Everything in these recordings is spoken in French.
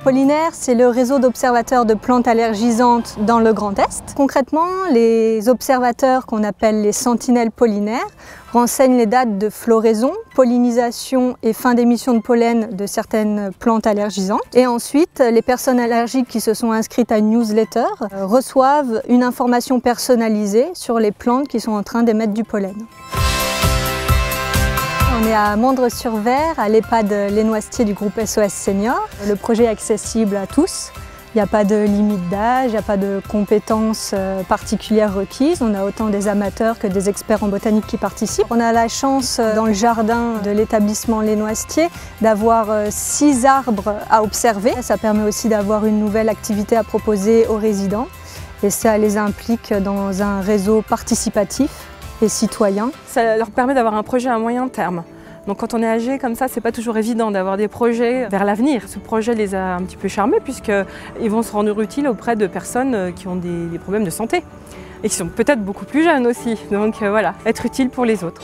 Pollinaire, c'est le réseau d'observateurs de plantes allergisantes dans le Grand Est. Concrètement, les observateurs qu'on appelle les sentinelles pollinaires renseignent les dates de floraison, pollinisation et fin d'émission de pollen de certaines plantes allergisantes. Et ensuite, les personnes allergiques qui se sont inscrites à une newsletter reçoivent une information personnalisée sur les plantes qui sont en train d'émettre du pollen. On est à Mandres-sur-Vert, à l'EHPAD Les Noisetiers du groupe SOS Senior. Le projet est accessible à tous. Il n'y a pas de limite d'âge, il n'y a pas de compétences particulières requises. On a autant des amateurs que des experts en botanique qui participent. On a la chance dans le jardin de l'établissement Les Noisetiers d'avoir 6 arbres à observer. Ça permet aussi d'avoir une nouvelle activité à proposer aux résidents. Et ça les implique dans un réseau participatif et citoyen. Ça leur permet d'avoir un projet à moyen terme. Donc quand on est âgé comme ça, c'est pas toujours évident d'avoir des projets vers l'avenir. Ce projet les a un petit peu charmés puisqu'ils vont se rendre utiles auprès de personnes qui ont des problèmes de santé et qui sont peut-être beaucoup plus jeunes aussi. Donc voilà, être utile pour les autres.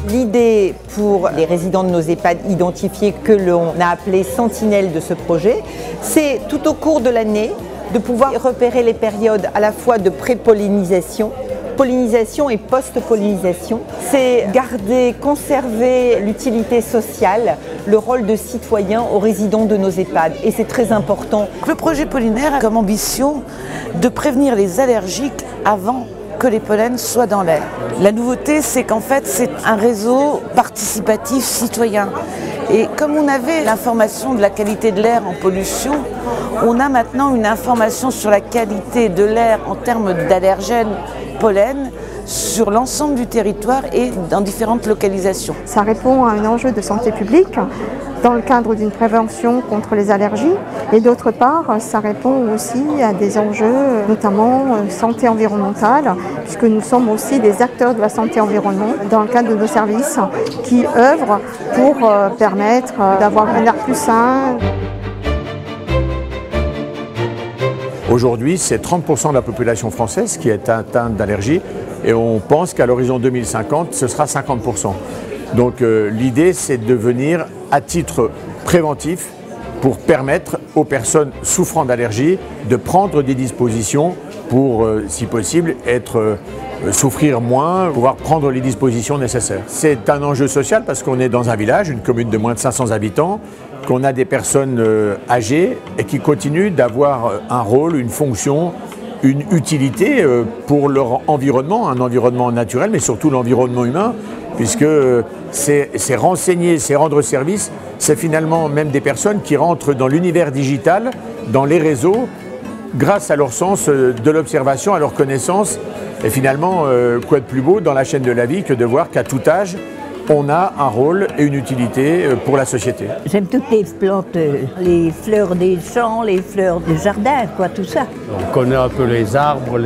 L'idée pour les résidents de nos EHPAD identifiés que l'on a appelé sentinelles de ce projet, c'est tout au cours de l'année de pouvoir repérer les périodes à la fois de pré-pollinisation, pollinisation et post-pollinisation. C'est garder, conserver l'utilité sociale, le rôle de citoyen aux résidents de nos EHPAD. Et c'est très important. Le projet pollinaire a comme ambition de prévenir les allergiques avant que les pollens soient dans l'air. La nouveauté, c'est qu'en fait, c'est un réseau participatif citoyen. Et comme on avait l'information de la qualité de l'air en pollution, on a maintenant une information sur la qualité de l'air en termes d'allergènes pollen sur l'ensemble du territoire et dans différentes localisations. Ça répond à un enjeu de santé publique dans le cadre d'une prévention contre les allergies et d'autre part, ça répond aussi à des enjeux notamment santé environnementale puisque nous sommes aussi des acteurs de la santé environnement dans le cadre de nos services qui œuvrent pour permettre d'avoir un air plus sain. Aujourd'hui, c'est 30% de la population française qui est atteinte d'allergie et on pense qu'à l'horizon 2050, ce sera 50%. Donc l'idée, c'est de venir à titre préventif pour permettre aux personnes souffrant d'allergie de prendre des dispositions pour, si possible, souffrir moins, pouvoir prendre les dispositions nécessaires. C'est un enjeu social parce qu'on est dans un village, une commune de moins de 500 habitants, qu'on a des personnes âgées et qui continuent d'avoir un rôle, une fonction, une utilité pour leur environnement, un environnement naturel, mais surtout l'environnement humain, puisque c'est renseigner, c'est rendre service, c'est finalement même des personnes qui rentrent dans l'univers digital, dans les réseaux, grâce à leur sens de l'observation, à leur connaissance. Et finalement, quoi de plus beau dans la chaîne de la vie que de voir qu'à tout âge, on a un rôle et une utilité pour la société. J'aime toutes les plantes, les fleurs des champs, les fleurs des jardins, quoi, tout ça. On connaît un peu les arbres,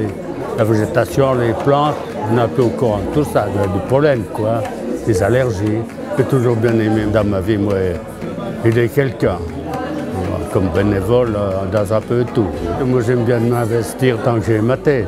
la végétation, les plantes, on est un peu au courant de tout ça, du pollen, quoi, des allergies. J'ai toujours bien aimé dans ma vie, moi, aider quelqu'un, comme bénévole dans un peu tout. Moi, j'aime bien m'investir tant que j'ai ma tête.